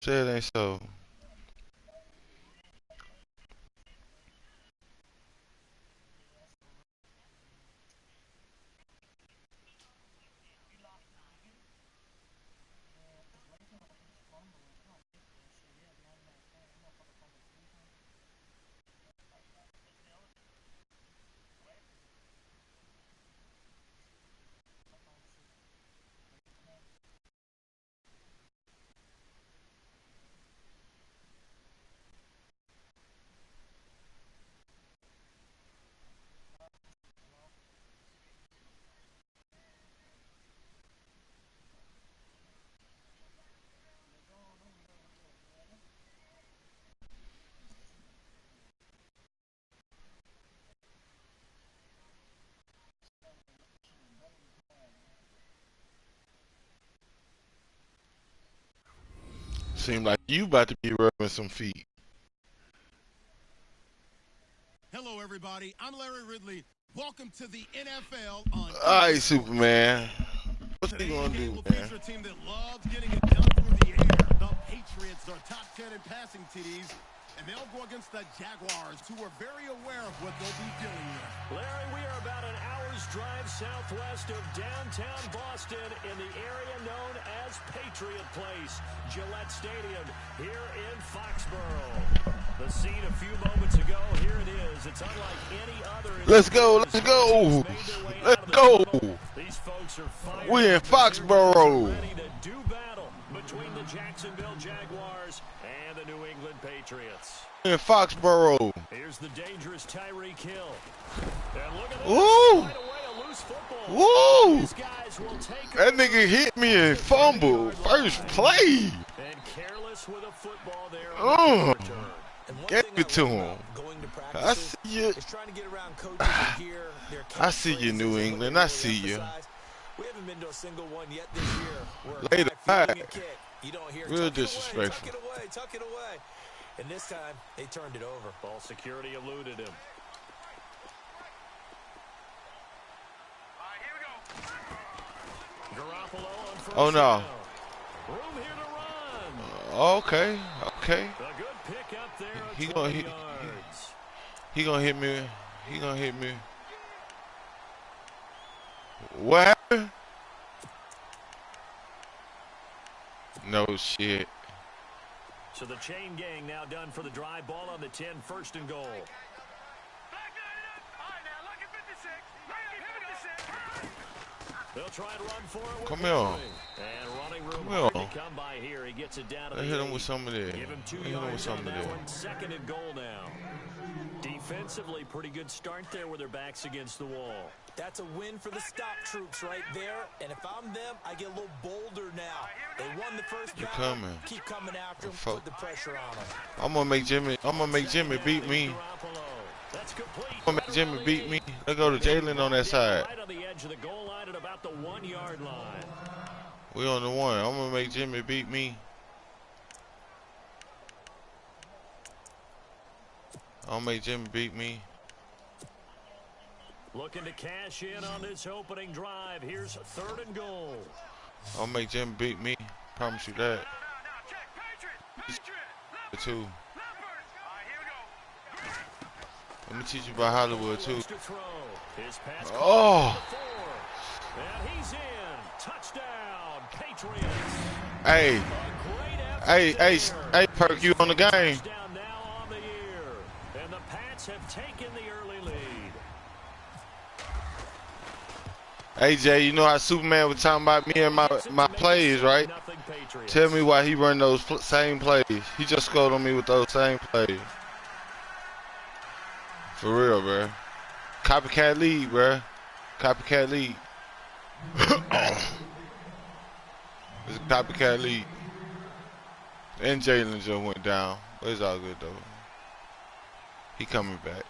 Say it ain't so. Seem like you about to be rubbing some feet. Hello, everybody. I'm Larry Ridley. Welcome to the NFL on. All right, Superman. What's he gonna do, man? A team that loves getting it done through the air. The Patriots are top 10 in passing TDs, and they'll go against the Jaguars, who are very aware of what they'll be dealing with. Larry, we are about an hour's drive southwest of downtown Boston in the area known as Patriot Place, Gillette Stadium, here in Foxborough. The scene a few moments ago, here it is. It's unlike any other. Let's go, let's go, let's go. These folks are fired. We in Foxborough. Ready to do battle between the Jacksonville Jaguars and the New England Patriots. In Foxborough. Here's the dangerous Tyreek Hill. And look at this. Ooh. Right away, a loose football. Woo! These guys will take That nigga hit me and fumbled. First play. And careless with a football there. Get it to him. I see you. I see you, New England. I see you. We haven't been to a single one yet this year. Later back. You don't hear Real disrespectful. Tuck it away. And this time, they turned it over. Ball security eluded him. Garoppolo on first Oh no. down. Room here to run. Okay. Okay. A good pick up there. He 20 gonna hit. yards. He gonna hit me. He gonna hit me. What happened? No shit. So the chain gang now done for the drive. Ball on the 10, first and goal. They'll try and run for it. Come here. And running room hard to come by here. He gets it down to the Hit him 8. with some of that. Give him 2 Hit him with yards some on of that that. one. Second and goal now. Defensively, pretty good start there with their backs against the wall. That's a win for the stop troops right there. And if I'm them, I get a little bolder now. They won the first You battle. coming. Keep coming after them. Put the pressure on them. I'm gonna make Jimmy beat me. That's complete. I'm gonna make Jimmy beat me. Let's go to Jalen on that side. Right on the edge of the goal line at about the 1-yard line. We on the one. I'm gonna make Jimmy beat me. I'll make Jimmy beat me. Looking to cash in on this opening drive. Here's third and goal. I'll make Jimmy beat me. Promise you that. Too. Let me teach you about Hollywood too. Oh. And he's in. Touchdown, Patriots. Hey. Hey, Perk, you on the game. Now on the year. And the Pats have taken the early lead. Hey, Jay, you know how Superman was talking about me and my plays, right? Tell me why he run those same plays. He just scored on me with those same plays. For real, bro. Copycat lead, bro. Copycat lead. It's a copycat lead. And Jalen just went down. But it's all good, though. He coming back.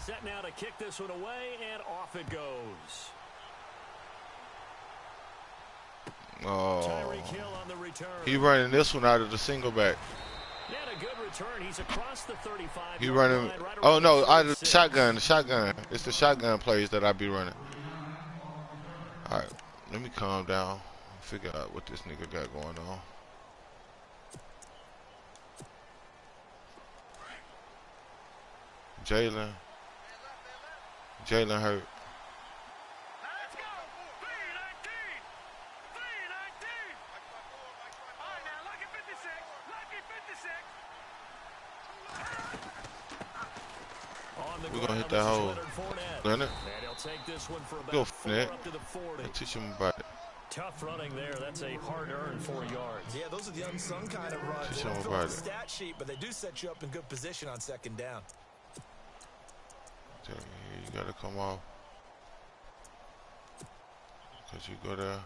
Set now to kick this one away, and off it goes. Oh. Tyreek Hill on the return. He running this one out of the single back. Yeah, a good return. He's across the 35. He running. Right, Oh no, out of the shotgun. The shotgun. It's the shotgun plays that I be running. All right, let me calm down. Figure out what this nigga got going on. Jalen hurt. Let's go. 319. 319. All right, now, lucky 56. Lucky 56. On the We're gonna hit ground, that this is hole. Leonard Fournette. Leonard. And he'll take this one for Go, about 4 Fournette. up to the 40. And teach him about it. Tough running there. That's a hard-earned 4 yards. Yeah, those are the unsung kind of runs. Teach They him don't fill about out the it. stat sheet, but they do set you up in good position on second down. Tell you, you gotta come off. Cause you go there.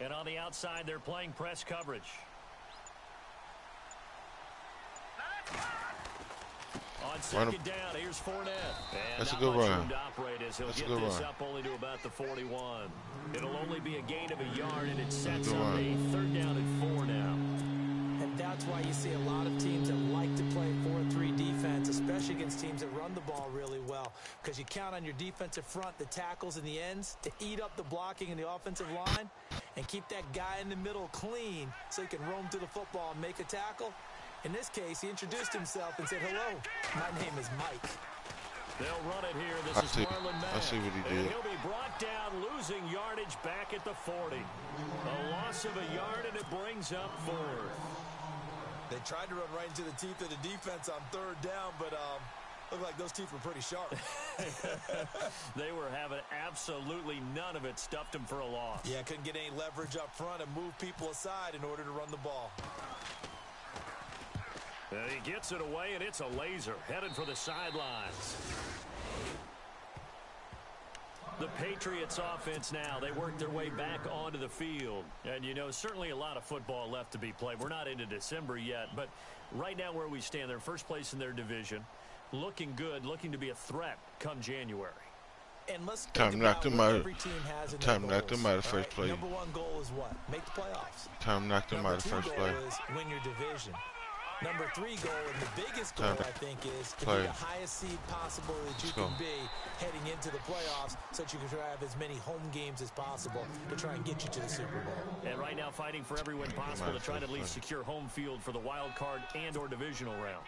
And on the outside, they're playing press coverage. On second down, here's Fournette. And That's a not good much run. room to operate as he'll That's a get good this run. up only to about the 41. It'll only be a gain of a yard, and it sets good up run. a 3rd down and 4 now. And that's why you see a lot of teams that like to play 4-3 defense, especially against teams that run the ball really well, because you count on your defensive front, the tackles and the ends, to eat up the blocking in the offensive line and keep that guy in the middle clean so he can roam through the football and make a tackle. In this case, he introduced himself and said, "Hello, my name is Mike." They'll run it here. This I is see. Marlon Mack. I see what he And did. he'll be brought down, losing yardage back at the 40. A loss of a yard, and it brings up 4th. They tried to run right into the teeth of the defense on 3rd down, but looked like those teeth were pretty sharp. They were having absolutely none of it. Stuffed him for a loss. Yeah, couldn't get any leverage up front and move people aside in order to run the ball. And he gets it away, and it's a laser headed for the sidelines. The Patriots offense now, they work their way back onto the field. And, you know, certainly a lot of football left to be played. We're not into December yet, but right now where we stand, they're first place in their division. Looking good, looking to be a threat come January. And let's Time think knocked about him what out. every team has in Time their knocked him goals. out of first All right, place. Number 1 goal is what? Make the playoffs. Time knocked him out of Number 2 first goal play. is win your division. Number 3 goal, and the biggest goal, Time to I think, is to play. be the highest seed possible that you Let's go. can be heading into the playoffs so that you can try to have as many home games as possible to try and get you to the Super Bowl. And right now fighting for every win possible to try to at least secure home field for the wild card and or divisional round.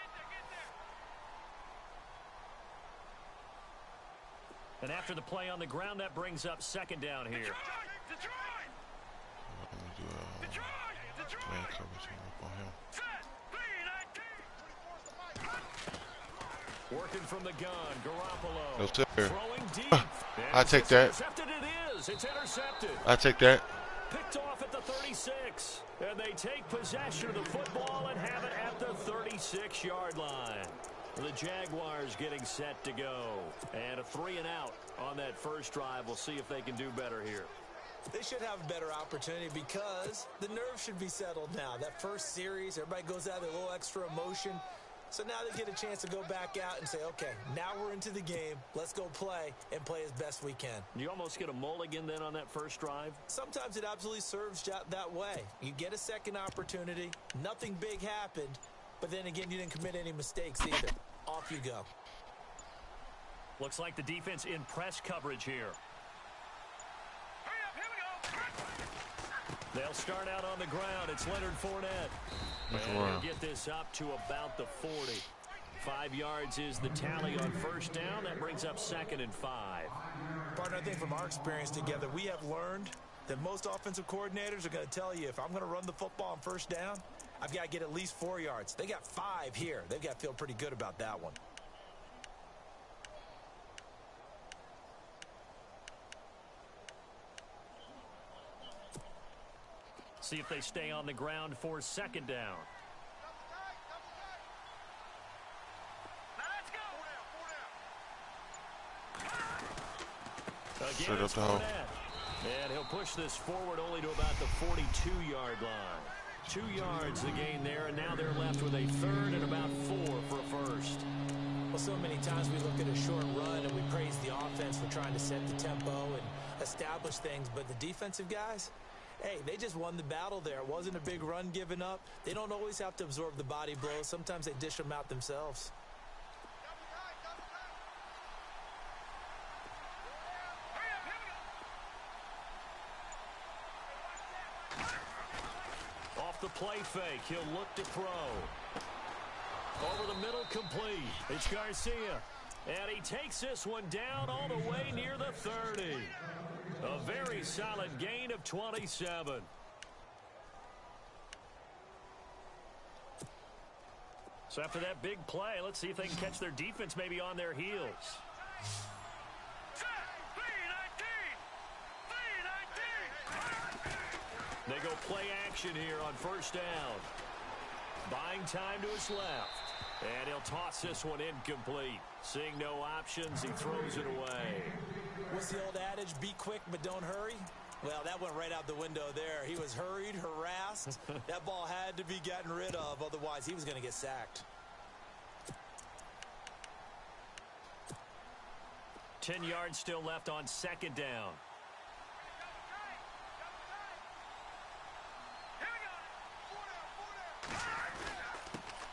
And after the play on the ground, that brings up 2nd down here. Let me do man coverage up on him. Working from the gun, Garoppolo. No, sir. Throwing deep. I take that. Intercepted it is. It's intercepted. I take that. Picked off at the 36. And they take possession of the football and have it at the 36-yard line. The Jaguars getting set to go. And a 3-and-out on that first drive. We'll see if they can do better here. They should have a better opportunity because the nerves should be settled now. That first series, everybody goes out with a little extra emotion. So now they get a chance to go back out and say, okay, now we're into the game. Let's go play and play as best we can. You almost get a mulligan then on that first drive? Sometimes it absolutely serves that way. You get a second opportunity. Nothing big happened. But then again, you didn't commit any mistakes either. Off you go. Looks like the defense in press coverage here. They'll start out on the ground. It's Leonard Fournette. And they'll get this up to about the 40. 5 yards is the tally on first down. That brings up 2nd and 5. Partner, I think from our experience together, we have learned that most offensive coordinators are going to tell you, if I'm going to run the football on first down, I've got to get at least 4 yards. They got 5 here. They've got to feel pretty good about that one. See if they stay on the ground for 2nd down. Again, it's Fournette. And he'll push this forward only to about the 42-yard line. 2 yards the gain there, and now they're left with a 3rd and about 4 for a first. Well, so many times we look at a short run and we praise the offense for trying to set the tempo and establish things, but the defensive guys, hey, they just won the battle there. It wasn't a big run given up. They don't always have to absorb the body blows. Sometimes they dish them out themselves. Off the play fake, he'll look to throw. Over the middle, complete. It's Garcia. And he takes this one down all the way near the 30. A very solid gain of 27. So after that big play, let's see if they can catch their defense maybe on their heels. They go play action here on first down. Buying time to his left. And he'll toss this one incomplete. Seeing no options, he throws it away. What's the old adage? Be quick, but don't hurry. Well, that went right out the window there. He was hurried, harassed. That ball had to be gotten rid of. Otherwise, he was going to get sacked. 10 yards still left on second down.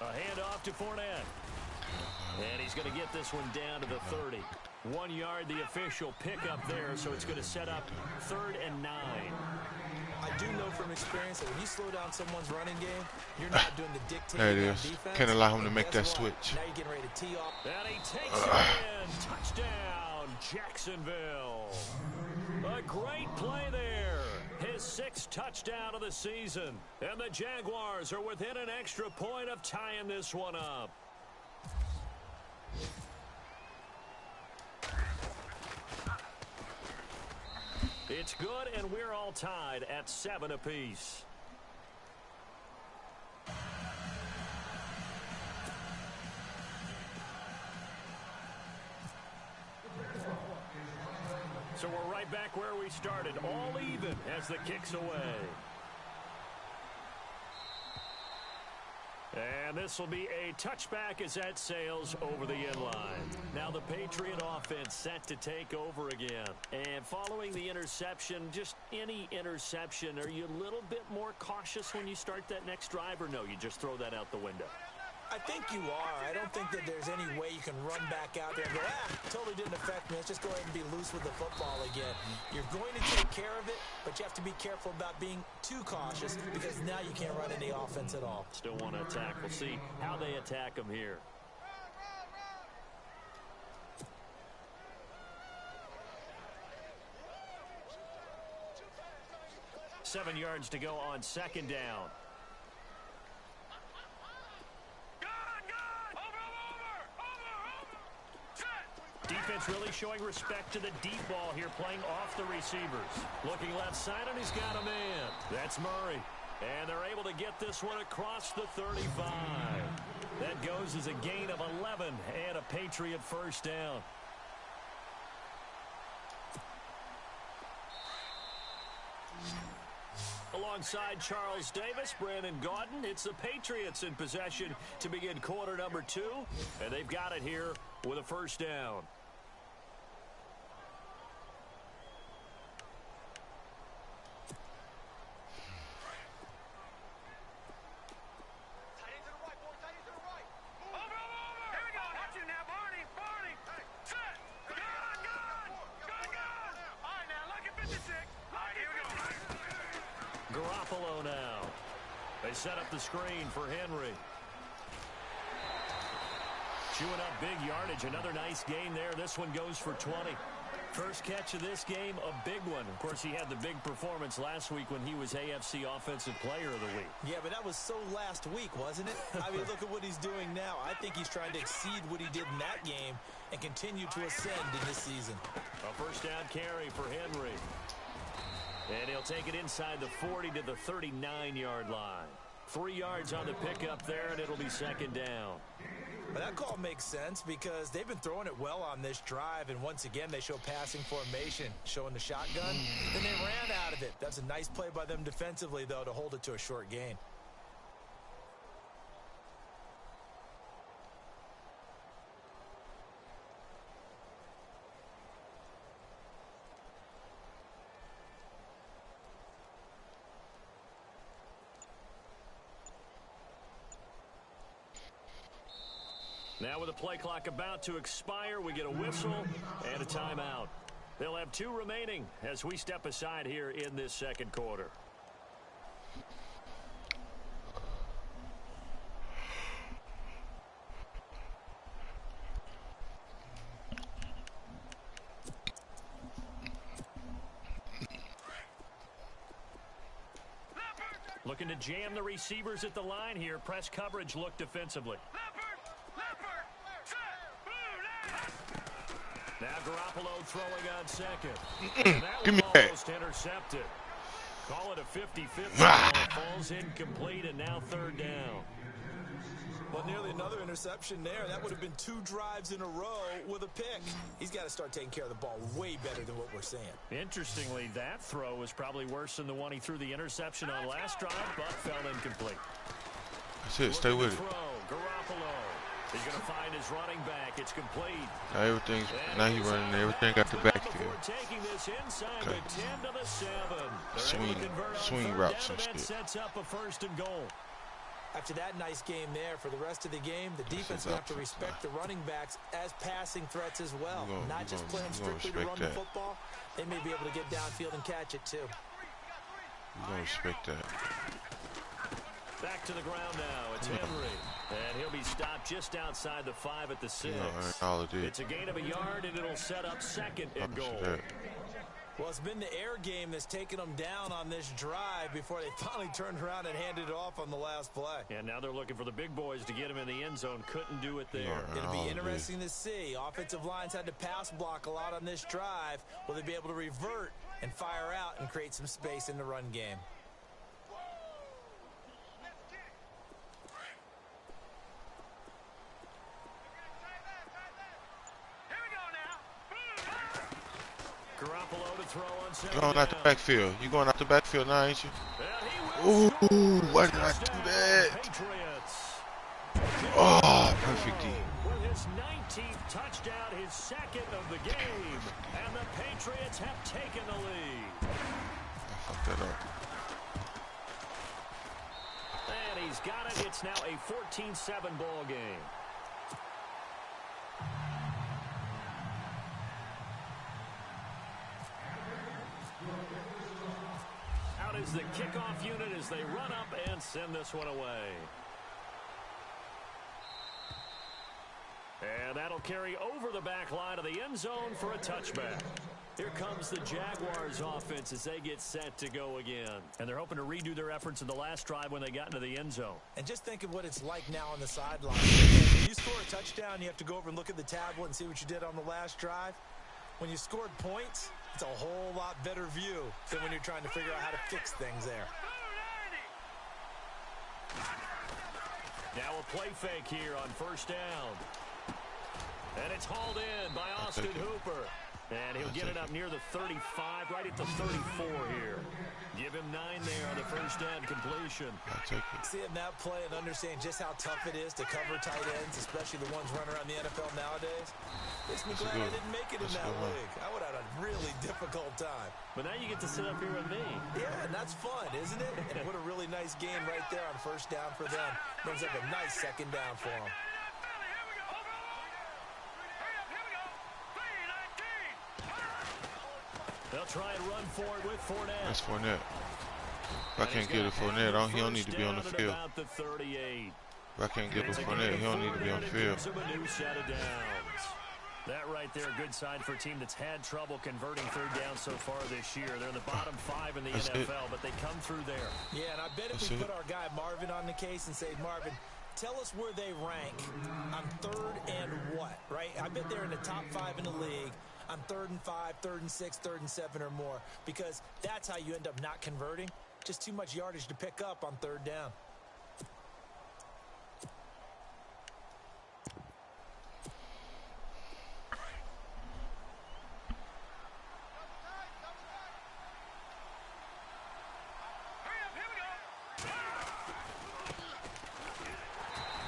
A handoff to Fournette. And he's going to get this one down to the 30. 1 yard, the official pickup there, so it's going to set up 3rd and 9. I do know from experience that when you slow down someone's running game, you're not doing the dictating There it on is. defense. Can't allow him to And make guess that what? switch. Now you're getting ready to tee off. And he takes it in. Touchdown, Jacksonville. A great play there. His 6th touchdown of the season. And the Jaguars are within an extra point of tying this one up. It's good, and we're all tied at 7 apiece. So we're right back where we started, all even as the kick's away. And this will be a touchback as that sails over the end line. Now the Patriot offense set to take over again. And following the interception, just any interception, are you a little bit more cautious when you start that next drive, or no, you just throw that out the window? I think you are. I don't think that there's any way you can run back out there and go, totally didn't affect me. Let's just go ahead and be loose with the football again. You're going to take care of it, but you have to be careful about being too cautious because now you can't run any offense at all. Still want to attack. We'll see how they attack them here. Seven yards to go on second down. Defense really showing respect to the deep ball here, playing off the receivers. Looking left side, and he's got a man. That's Murray. And they're able to get this one across the 35. That goes as a gain of 11 and a Patriot first down. Alongside Charles Davis, Brandon Gaudin, it's the Patriots in possession to begin quarter number 2. And they've got it here with a first down. Garoppolo now. They set up the screen for Henry. Chewing up big yardage. Another nice gain there. This one goes for 20. First catch of this game, a big one. Of course, he had the big performance last week when he was AFC Offensive Player of the Week. Yeah, but that was so last week, wasn't it? I mean, look at what he's doing now. I think he's trying to exceed what he did in that game and continue to ascend in this season. A first down carry for Henry. And he'll take it inside the 40 to the 39-yard line. 3 yards on the pickup there, and it'll be second down. But that call makes sense because they've been throwing it well on this drive, and once again they show passing formation, showing the shotgun. Then they ran out of it. That's a nice play by them defensively, though, to hold it to a short gain. Now with the play clock about to expire, we get a whistle and a timeout. They'll have 2 remaining as we step aside here in this second quarter. Looking to jam the receivers at the line here. Press coverage look defensively. Now Garoppolo throwing on second. Give me almost intercepted. Call it a 50-50 ball. It falls incomplete, and now third down. Well, nearly another interception there. That would have been 2 drives in a row with a pick. He's got to start taking care of the ball way better than what we're seeing. Interestingly, that throw was probably worse than the one he threw the interception on last drive, but fell incomplete. That's it. Stay with it. Garoppolo. He's going to find his running back. It's complete. Now he's running everything got the backfield. Taking this inside Okay. the 10 to the 7. Swing routes and shit. Sets up a 1st and goal. After that nice game there, for the rest of the game, the defense will have to respect the running backs as passing threats as well. Not just play them strictly to run the football. They may be able to get downfield and catch it too. You're going to respect that. Back to the ground now. It's Henry. And he'll be stopped just outside the 5 at the 6. All it is. It's a gain of a yard, and it'll set up 2nd and goal. Well, it's been the air game that's taken them down on this drive before they finally turned around and handed it off on the last play. And now they're looking for the big boys to get him in the end zone. Couldn't do it there. It'll be interesting to see. Offensive lines had to pass block a lot on this drive. Will they be able to revert and fire out and create some space in the run game? Garoppolo to throw on second. Going out the backfield. You going out the backfield now, ain't you? Ooh, why did I do that? Oh, perfect D. With his 19th touchdown, his 2nd of the game, and the Patriots have taken the lead. I fucked that up. And he's got it. It's now a 14-7 ball game. Out is the kickoff unit as they run up and send this one away. And that'll carry over the back line of the end zone for a touchback. Here comes the Jaguars offense as they get set to go again. And they're hoping to redo their efforts in the last drive when they got into the end zone. And just think of what it's like now on the sideline. When you score a touchdown, you have to go over and look at the tablet and see what you did on the last drive. When you scored points, it's a whole lot better view than when you're trying to figure out how to fix things there. Now a play fake here on 1st down. And it's hauled in by Austin Hooper. And he'll get it up near the 35, right at the 34 here. Give him 9 there on the 1st down completion. Seeing that play and understand just how tough it is to cover tight ends, especially the ones running around the NFL nowadays, makes me glad I didn't make it in that league. I would have had a really difficult time. But now you get to sit up here with me. Yeah, and that's fun, isn't it? And what a really nice game right there on 1st down for them. Brings up a nice 2nd down for them. They'll try and run forward with Fournette. That's Fournette. If I can't get it Fournette, he don't need to be on the field. If I can't get it Fournette, he don't need to be on the field. That right there, a good sign for a team that's had trouble converting 3rd down so far this year. They're in the bottom 5 in the NFL, but they come through there. Yeah, and I bet if we put our guy Marvin on the case and say, Marvin, tell us where they rank on 3rd and what, right? I bet they're in the top 5 in the league on 3rd and 5, 3rd and 6, 3rd and 7 or more, because that's how you end up not converting. Just too much yardage to pick up on 3rd down.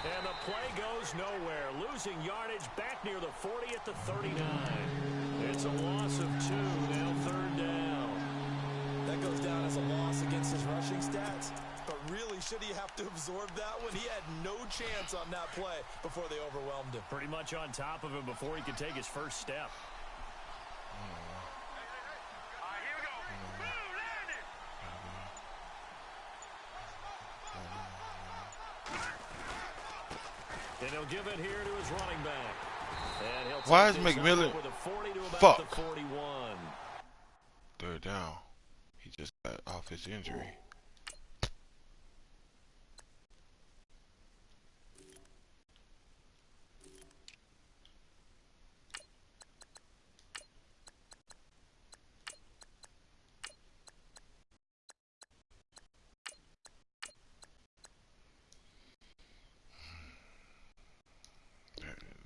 And the play goes nowhere. Losing yardage back near the 40 at the 39. It's a loss of 2, now 3rd down. That goes down as a loss against his rushing stats, but really should he have to absorb that one? He had no chance on that play before they overwhelmed him. Pretty much on top of him before he could take his first step. And he'll give it here to his running back. And he'll Why is take this McMillan? with a 40 to about Fuck. the 41. Third down. He just got off his injury.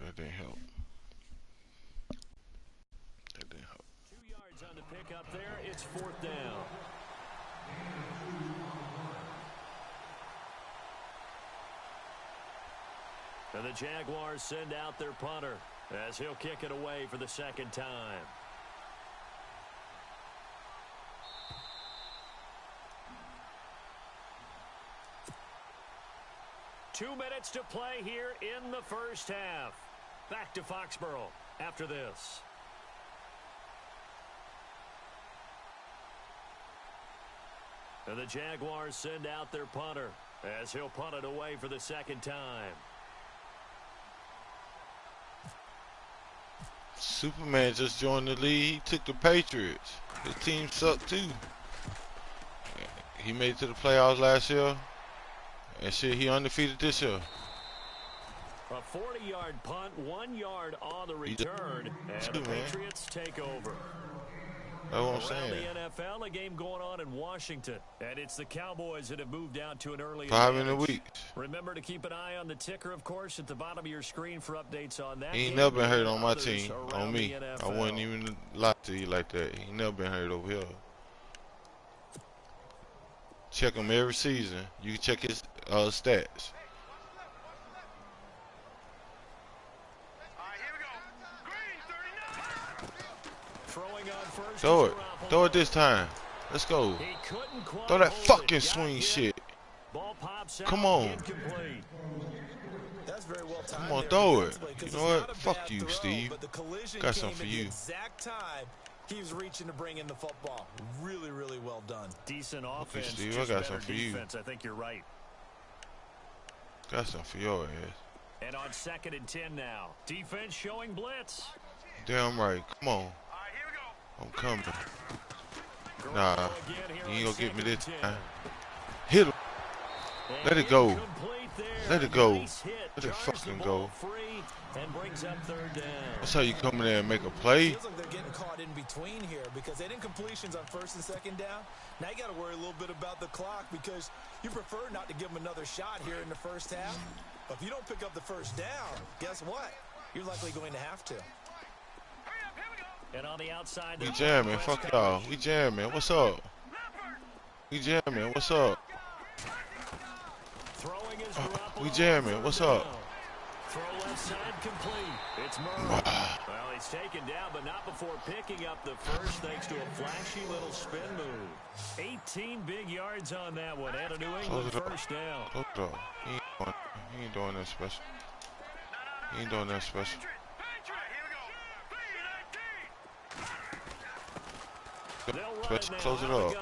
That didn't help. That didn't help. 2 yards on the pick up there. It's 4th down. And the Jaguars send out their punter as he'll kick it away for the second time. Two minutes to play here in the first half. Back to Foxborough after this. And the Jaguars send out their punter as he'll punt it away for the second time. Superman just joined the league. He took the Patriots. His team sucked too. He made it to the playoffs last year. And shit, he undefeated this year. A 40-yard punt, 1 yard on the return, and the Patriots take over. That's what I'm saying. Around the NFL, a game going on in Washington, and it's the Cowboys that have moved out to an early 5 in a advantage. week. Remember to keep an eye on the ticker, of course, at the bottom of your screen for updates on that. He ain't game never been and hurt on my others team, around on me. the I NFL. wouldn't even lie to you like that. He never been hurt over here. Check him every season. You can check his stats. Throw it. Throw it this time. Let's go. Throw that fucking swing shit. Come on. That's very well timed. Come on, throw it. You know what? Fuck you, Steve. Got something for you. Exact time he was reaching to bring in the football. Really, really well done. Decent offense. Steve, I got something for you. I think you're right. Got something for your ass. And on 2nd and 10 now. Defense showing blitz. Damn right. Come on. I'm coming. Nah, you ain't gonna get me this time. Hit him. Let it go. Let it go. Let it fucking go. That's how you come in there and make a play. Feels like they're getting caught in between here because they didn't completions on 1st and 2nd down. Now you got to worry a little bit about the clock because you prefer not to give them another shot here in the first half. But if you don't pick up the first down, guess what? You're likely going to have to. And on the outside, We jamming. Fuck y'all. We jamming. What's up? We jamming. What's up? We jamming. What's up? Throw left side complete. It's Murray. Well, he's taken down, but not before picking up the first thanks to a flashy little spin move. 18 big yards on that one and a New England first down. Close it up. He ain't doing that special. He ain't doing that special. Close it up.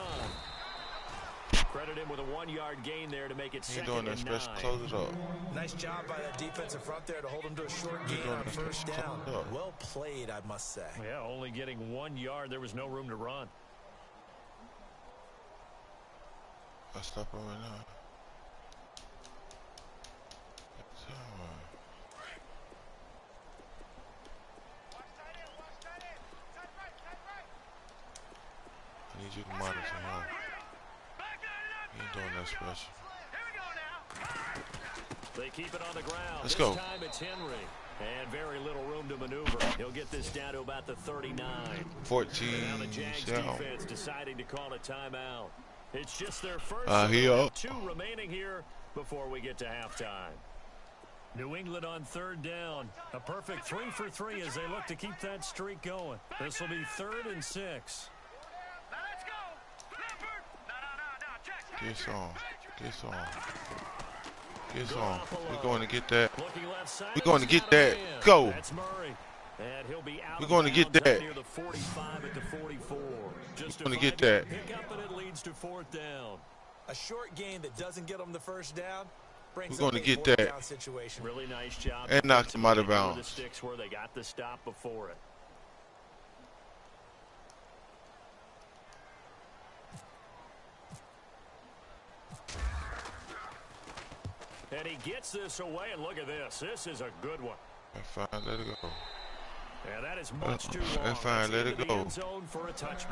Credit him with a 1 yard gain there to make it He ain't doing that special. Close it up. Nice job by that defensive front there to hold him to a short gain on first down. Well played, I must say. Yeah, only getting 1 yard. There was no room to run. I'll stop him right now. I need you to monitor him. He ain't doing that special. They keep it on the ground. Let's this go. time it's Henry. And very little room to maneuver. He'll get this down to about the 39. 14. Now the Jags defense deciding to call a timeout. It's just their first two remaining here before we get to halftime. New England on 3rd down. A perfect 3 for 3 as they look to keep that streak going. This will be 3rd and 6. Get on. Get some. Get some. We're going to get that. We're going to get that. Go. We're going to get that. We're going to get that. A short gain that doesn't get them the first down. We're going to get that. Really nice job. And knock them out of bounds. The sticks where they got the stop before it. And he gets this away, and look at this. This is a good one. That's fine, let it go. Yeah, that is much too long. That's fine, let it go.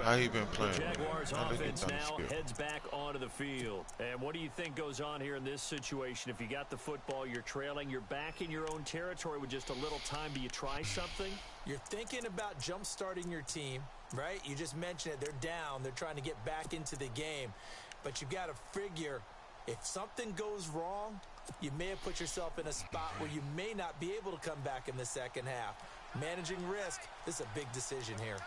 How he been playing? The Jaguars offense now heads back onto the field. And what do you think goes on here in this situation? If you got the football, you're trailing, you're back in your own territory with just a little time. Do you try something? You're thinking about jump-starting your team, right? You just mentioned it. They're down. They're trying to get back into the game. But you've got to figure if something goes wrong, you may have put yourself in a spot where you may not be able to come back in the second half. Managing risk, this is a big decision here.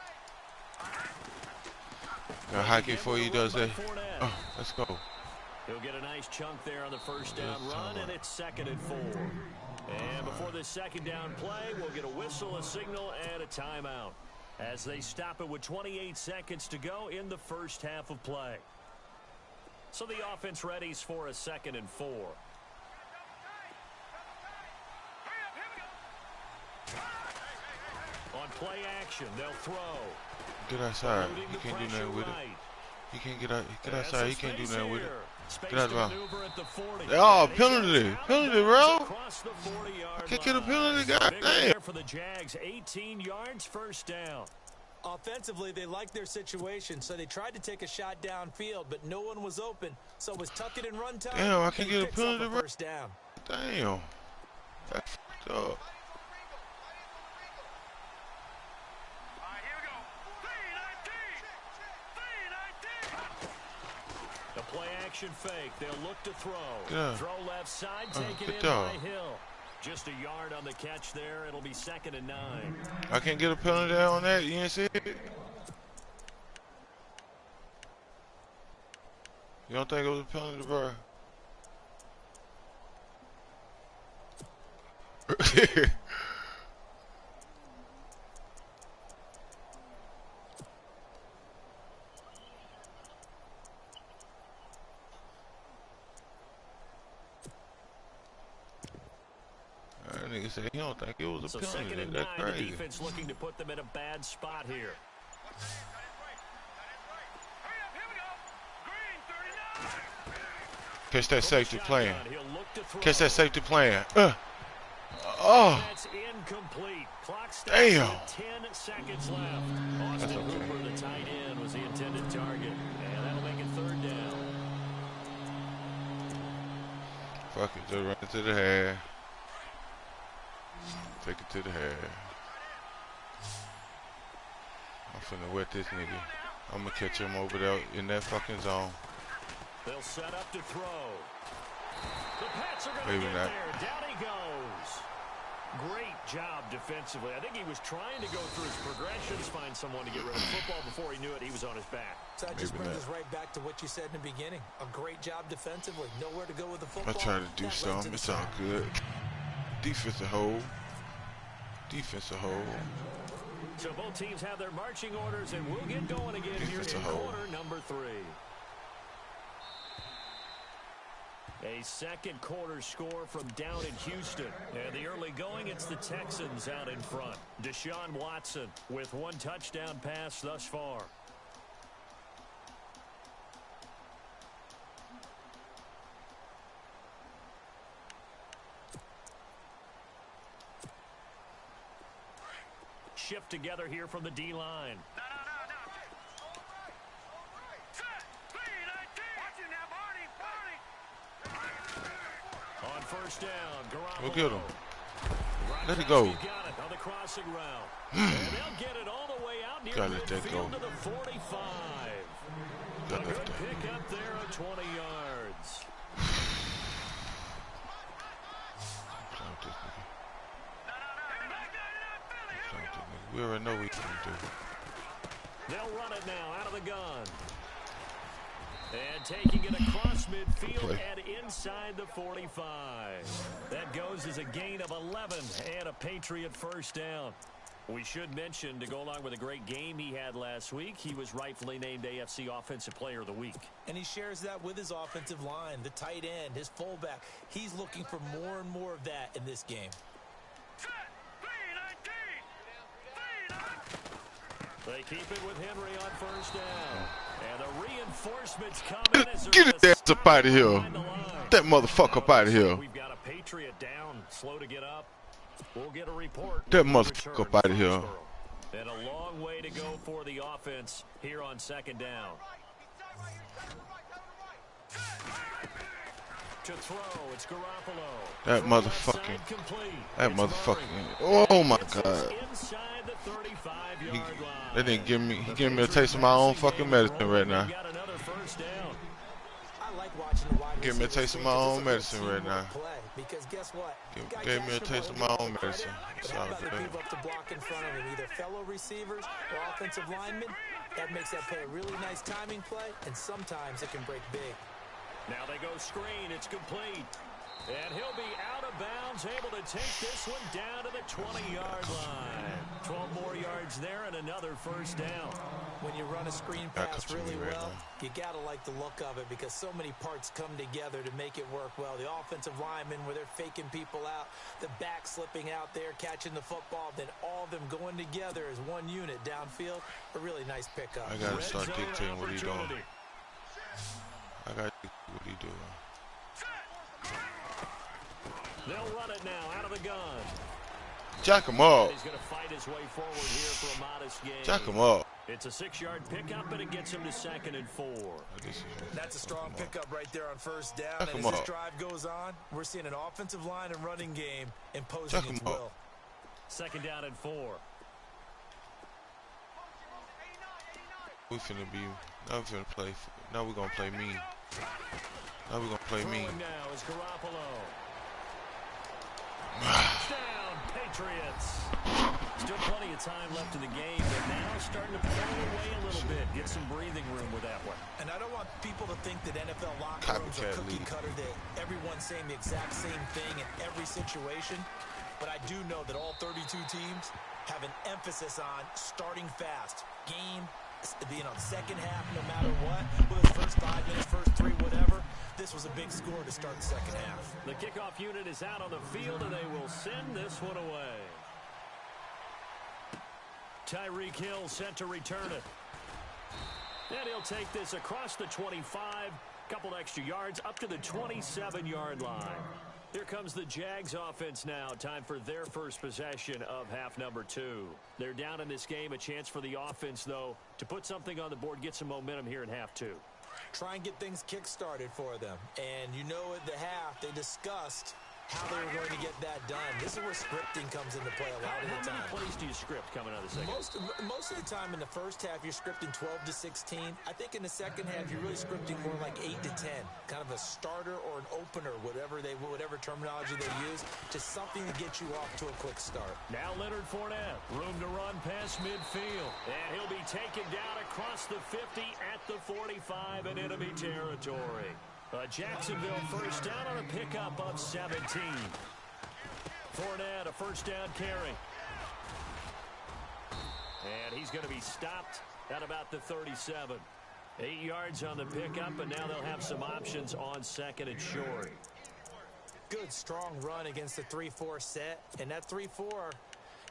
Got hockey before he does that. Oh, let's go. He'll get a nice chunk there on the first down run, and it's 2nd and 4. And before this second down play, we'll get a whistle, a signal, and a timeout as they stop it with 28 seconds to go in the first half of play. So the offense readies for a 2nd and 4. On play action, they'll throw. Get outside. He can't do nothing with it. He can't get out. Get outside. He can't do nothing with it. Get out of bounds. Oh, penalty. Penalty, bro. I can't get a penalty, goddamn. For the Jags, 18 yards, first down. Offensively, they liked their situation, so they tried to take a shot downfield, but no one was open, so it was tuck it and run time. Damn, I can't get a penalty, bro. First down. Damn. That's fucked up. The play action fake. They'll look to throw. Yeah. Throw left side, take it in by Hill. Just a yard on the catch there. It'll be 2nd and 9. I can't get a penalty on that. You ain't see it? You don't think it was a penalty, bro? That nigga said he don't think it was a penalty. 2nd and 9, the defense looking to put them in a bad spot here. Catch that safety playing. Catch that safety playing. Oh. That's incomplete. Clock stops damn. with 10 seconds left. Austin Hooper, the tight end, was the intended target. And that'll make it 3rd down. Fuck it, just run it to the half. Take it to the half. I'm finna wet this nigga. I'm gonna catch him over there in that fucking zone. They'll set up to throw. The Pats are gonna get there. Down he goes. Great job defensively. I think he was trying to go through his progressions, find someone to get rid of the football. Before he knew it, he was on his back. So that just brings us right back to what you said in the beginning. A great job defensively. Nowhere to go with the football. I try to do something. It's all good. Defensive hold. Defensive hold. So both teams have their marching orders, and we'll get going again here in quarter number 3. A second quarter score from down in Houston. And the early going, it's the Texans out in front. Deshaun Watson with 1 touchdown pass thus far. Shift together here from the D-line. On first down, Garoppolo. We'll get him. Let it go. Got it on the crossing route. And they'll get it all the way out near midfield to the 45. A good pick up there of 20 yards. We already know what we can do. They'll run it now out of the gun. And taking it across midfield and inside the 45. That goes as a gain of 11 and a Patriot first down. We should mention, to go along with a great game he had last week, he was rightfully named AFC Offensive Player of the Week. And he shares that with his offensive line, the tight end, his fullback. He's looking for more and more of that in this game. They keep it with Henry on first down. And the reinforcements come in as Get his ass up out of here. That motherfucker up out of here. We've got a Patriot down, slow to get up. We'll get a report. That motherfucker up out of here. And a long way to go for the offense here on second down. To throw, it's Garoppolo. That motherfucking. Oh my God. Inside the 35-yard line. They didn't give me. He gave me a taste of my own fucking medicine right now. Got another first down. I like watching the wide Give me a taste of my own medicine right now. Because guess what? Gave me a taste of my own medicine. But how about the people up the block in front of him, either fellow receivers or offensive linemen? That makes that play a really nice timing play, and sometimes it can break big. Now they go screen. It's complete. And he'll be out of bounds, able to take this one down to the 20-yard line. 12 more yards there and another first down. When you run a screen pass really well, you got to like the look of it because so many parts come together to make it work well. The offensive linemen, where they're faking people out, the back slipping out there, catching the football, then all of them going together as one unit downfield. A really nice pickup. I got to start dictating what he's doing. I got to dictate what he's doing. They'll run it now out of the gun. Jack him up. He's going to fight his way forward here for a modest gain. Jack him up. It's a 6-yard pickup, and it gets him to 2nd and 4. That's a strong pickup right there on first down. And as this drive goes on, we're seeing an offensive line and running game imposing its will. 2nd down and 4. We finna be. Now we finna play. Now we're gonna play me. Now we're gonna play me. Now is Garoppolo. Touchdown, Patriots. Still plenty of time left in the game, but now starting to pull away a little bit. Get some breathing room with that one. And I don't want people to think that NFL locker rooms are cookie cutter, that everyone's saying the exact same thing in every situation. But I do know that all 32 teams have an emphasis on starting fast. Game, being on second half no matter what. Whether it's first 5 minutes, first 3, whatever. This was a big score to start the second half. The kickoff unit is out on the field, and they will send this one away. Tyreek Hill set to return it. And he'll take this across the 25, couple extra yards, up to the 27-yard line. Here comes the Jags offense now. Time for their first possession of half number 2. They're down in this game. A chance for the offense, though, to put something on the board, get some momentum here in half 2. Try and get things kick-started for them. And you know at the half, they discussed how they were going to get that done. This is where scripting comes into play a lot of the time. How many plays do you script coming out of the second? Most of the time in the first half, you're scripting 12 to 16. I think in the second half, you're really scripting more like 8 to 10. Kind of a starter or an opener, whatever terminology they use, just something to get you off to a quick start. Now Leonard Fournette, room to run past midfield. And he'll be taken down across the 50 at the 45 in enemy territory. Jacksonville first down on a pickup of 17. Fournette, a first down carry. And he's going to be stopped at about the 37. 8 yards on the pickup, and now they'll have some options on 2nd and short. Good, strong run against the 3-4 set. And that 3-4,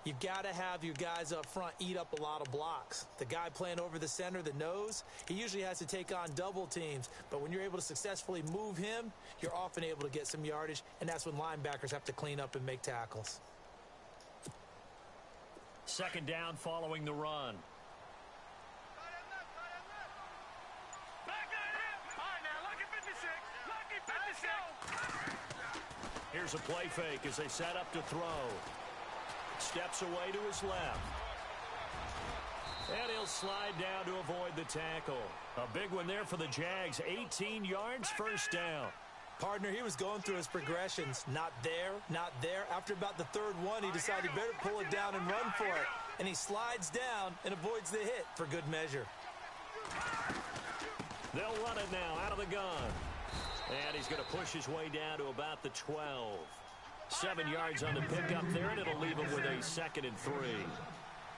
you've got to have your guys up front eat up a lot of blocks. The guy playing over the center, the nose, he usually has to take on double teams. But when you're able to successfully move him, you're often able to get some yardage, and that's when linebackers have to clean up and make tackles. 2nd down following the run. Here's a play fake as they set up to throw. Steps away to his left. And he'll slide down to avoid the tackle. A big one there for the Jags. 18 yards, first down. Partner, he was going through his progressions. Not there, not there. After about the 3rd one, he decided he better pull it down and run for it. And he slides down and avoids the hit for good measure. They'll run it now out of the gun. And he's going to push his way down to about the 12. 7 yards on the pickup there, and it'll leave him with a 2nd and 3.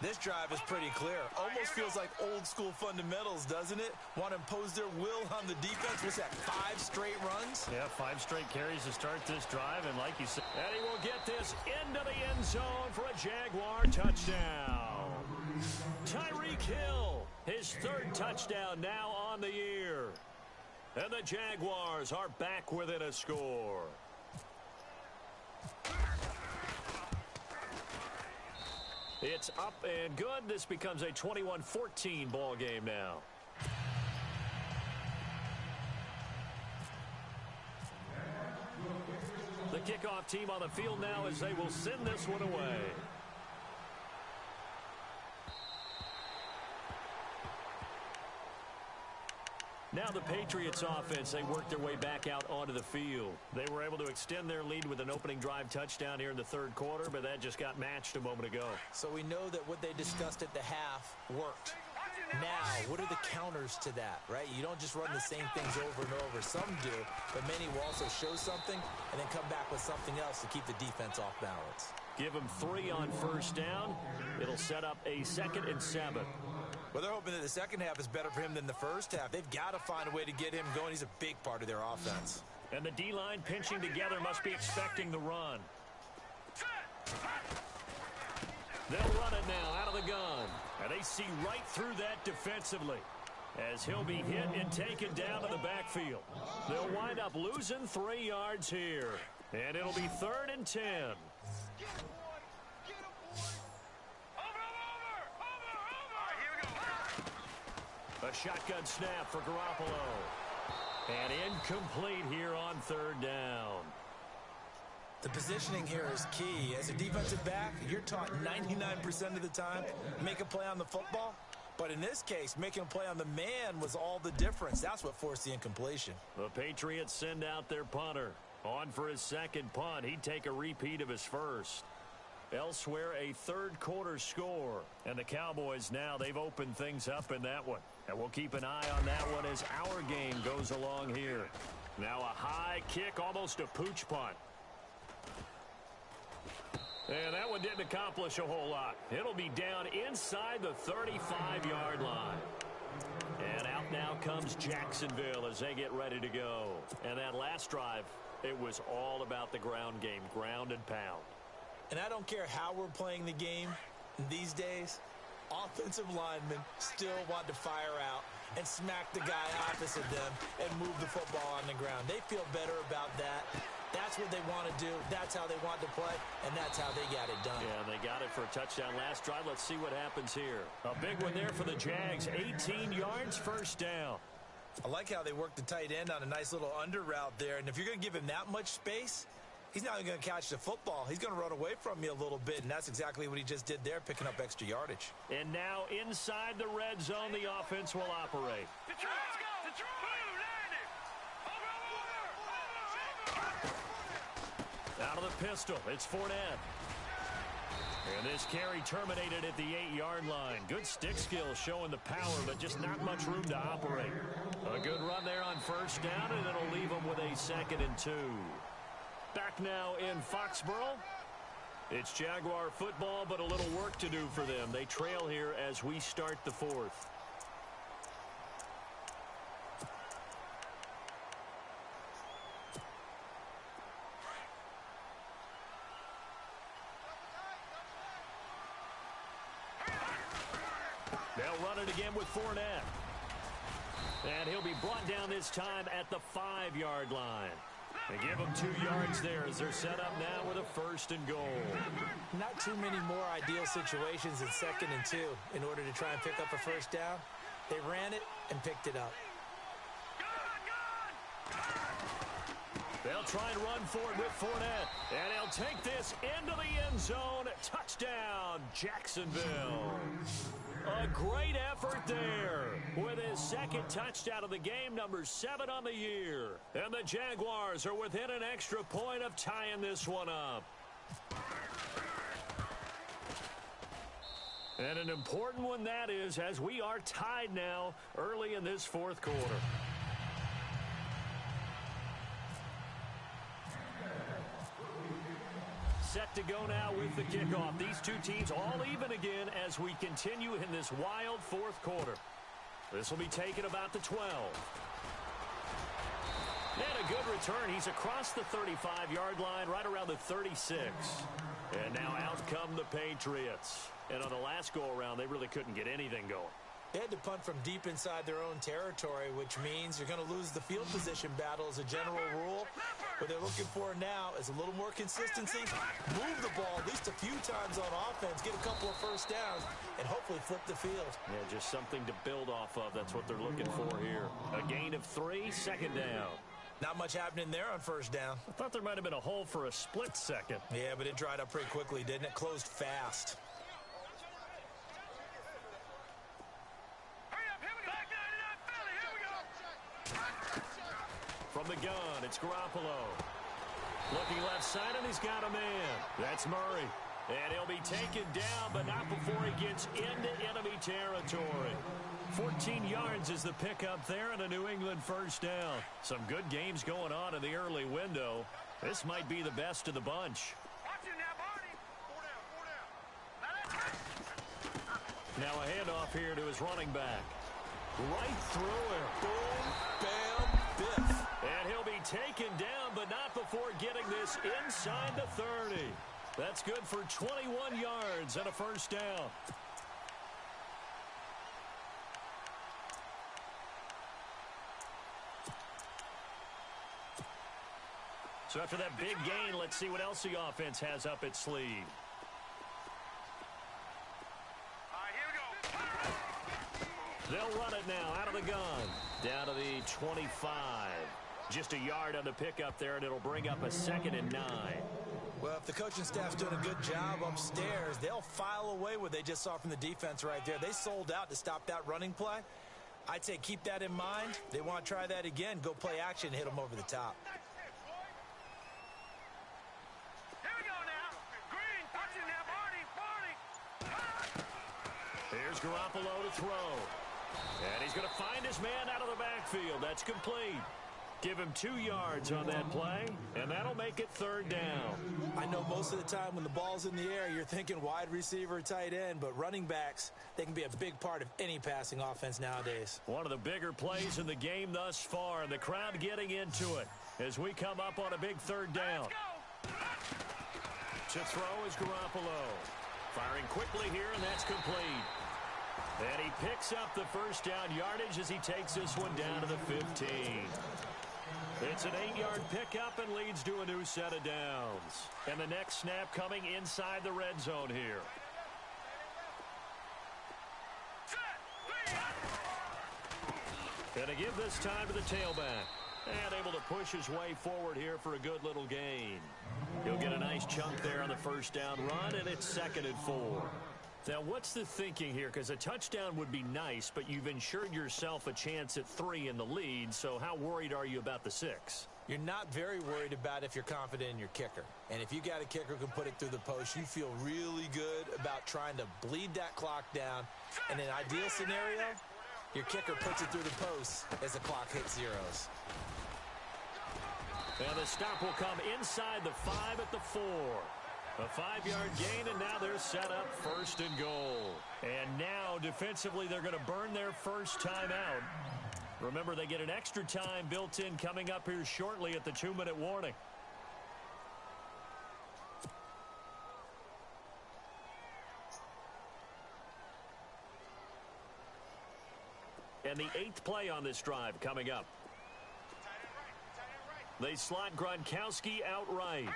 This drive is pretty clear. Almost feels like old school fundamentals, doesn't it? Want to impose their will on the defense. What's that, 5 straight runs? Yeah, 5 straight carries to start this drive, and like you said, and he will get this into the end zone for a Jaguar touchdown. Tyreek Hill, his 3rd touchdown now on the year. And the Jaguars are back within a score. It's up and good. This becomes a 21-14 ball game now. The kickoff team on the field now as they will send this one away. Now the Patriots offense, they worked their way back out onto the field. They were able to extend their lead with an opening drive touchdown here in the 3rd quarter, but that just got matched a moment ago. So we know that what they discussed at the half worked. Now, what are the counters to that, right? You don't just run the same things over and over. Some do, but many will also show something and then come back with something else to keep the defense off balance. Give him 3 on 1st down. It'll set up a 2nd and 7. Well, they're hoping that the second half is better for him than the first half. They've got to find a way to get him going. He's a big part of their offense. And the D-line pinching together must be expecting the run. They'll run it now out of the gun. And they see right through that defensively as he'll be hit and taken down to the backfield. They'll wind up losing 3 yards here. And it'll be 3rd and 10. A shotgun snap for Garoppolo. And incomplete here on 3rd down. The positioning here is key. As a defensive back, you're taught 99% of the time, make a play on the football. But in this case, making a play on the man was all the difference. That's what forced the incompletion. The Patriots send out their punter. On for his 2nd punt. He'd take a repeat of his 1st. Elsewhere, a 3rd quarter score. And the Cowboys now, they've opened things up in that one. And we'll keep an eye on that one as our game goes along here. Now a high kick, almost a pooch punt. And that one didn't accomplish a whole lot. It'll be down inside the 35-yard line. And out now comes Jacksonville as they get ready to go. And that last drive, it was all about the ground game, ground and pound. And I don't care how we're playing the game these days, offensive linemen still want to fire out and smack the guy opposite them and move the football on the ground. They feel better about that. That's what they want to do. That's how they want to play, and that's how they got it done. Yeah, they got it for a touchdown last drive. Let's see what happens here. A big one there for the Jags. 18 yards, 1st down. I like how they work the tight end on a nice little under route there, and if you're going to give him that much space, he's not going to catch the football. He's going to run away from you a little bit, and that's exactly what he just did there, picking up extra yardage. And now inside the red zone, the offense will operate. Out of the pistol, it's Fournette. And this carry terminated at the 8-yard line. Good stick skill showing the power, but just not much room to operate. A good run there on 1st down, and it'll leave them with a 2nd and 2. Back now in Foxborough. It's Jaguar football, but a little work to do for them. They trail here as we start the 4th. They'll run it again with Fournette. And he'll be brought down this time at the 5-yard line. They give him 2 yards there as they're set up now with a 1st and goal. Not too many more ideal situations in 2nd and 2 in order to try and pick up a 1st down. They ran it and picked it up. They'll try and run for it with Fournette. And he'll take this into the end zone. Touchdown, Jacksonville. A great effort there with his 2nd touchdown of the game, number 7 on the year. And the Jaguars are within an extra point of tying this one up. And an important one that is, as we are tied now early in this 4th quarter. set to go now with the kickoff. These two teams all even again as we continue in this wild fourth quarter. This will be taken about the 12. And a good return. He's across the 35-yard line, right around the 36. And now out come the Patriots. And on the last go-around, they really couldn't get anything going. They had to punt from deep inside their own territory, which means you're going to lose the field position battle as a general rule. What they're looking for now is a little more consistency, move the ball at least a few times on offense, get a couple of first downs, and hopefully flip the field. Yeah, just something to build off of. That's what they're looking for here. A gain of 3, second down. Not much happening there on first down. I thought there might have been a hole for a split second. Yeah, but it dried up pretty quickly, didn't it? Closed fast. From the gun, it's Garoppolo. Looking left side, and he's got a man. That's Murray. And he'll be taken down, but not before he gets into enemy territory. 14 yards is the pickup there, and a New England first down. Some good games going on in the early window. This might be the best of the bunch. Now a handoff here to his running back. Right through him. Boom, bam, biff. And he'll be taken down, but not before getting this inside the 30. That's good for 21 yards and a first down. So after that big gain, let's see what else the offense has up its sleeve. They'll run it now out of the gun. Down to the 25. Just a yard on the pickup there, and it'll bring up a 2nd and 9. Well, if the coaching staff's doing a good job upstairs, they'll file away what they just saw from the defense right there. They sold out to stop that running play. I'd say keep that in mind. They want to try that again. Go play action and hit them over the top. Here's Garoppolo to throw. And he's going to find his man out of the backfield. That's complete. Give him 2 yards on that play, and that'll make it 3rd down. I know most of the time when the ball's in the air, you're thinking wide receiver, tight end, but running backs, they can be a big part of any passing offense nowadays. One of the bigger plays in the game thus far, and the crowd getting into it as we come up on a big 3rd down. To throw is Garoppolo. Firing quickly here, and that's complete. And he picks up the first down yardage as he takes this one down to the 15. It's an 8-yard pickup and leads to a new set of downs. And the next snap coming inside the red zone here. And to give this time to the tailback. And able to push his way forward here for a good little gain. He'll get a nice chunk there on the first down run, and it's 2nd and 4. Now, what's the thinking here? Because a touchdown would be nice, but you've ensured yourself a chance at 3 in the lead, so how worried are you about the 6? You're not very worried about if you're confident in your kicker. And if you got a kicker who can put it through the post, you feel really good about trying to bleed that clock down. In an ideal scenario, your kicker puts it through the post as the clock hits zeros. And the stop will come inside the 5 at the 4. A 5-yard gain, and now they're set up 1st and goal. And now, defensively, they're going to burn their first timeout. Remember, they get an extra time built in coming up here shortly at the 2-minute warning. And the 8th play on this drive coming up. They slot Gronkowski out right.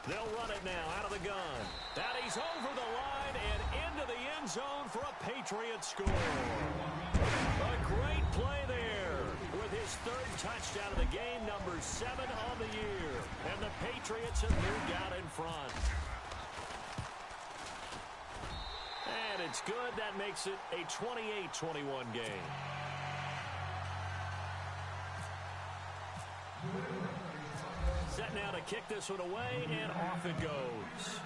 They'll run it now out of the gun. And he's over the line and into the end zone for a Patriot score. A great play there with his 3rd touchdown of the game, number 7 on the year. And the Patriots have moved out in front. And it's good. That makes it a 28-21 game. now to kick this one away, and off it goes.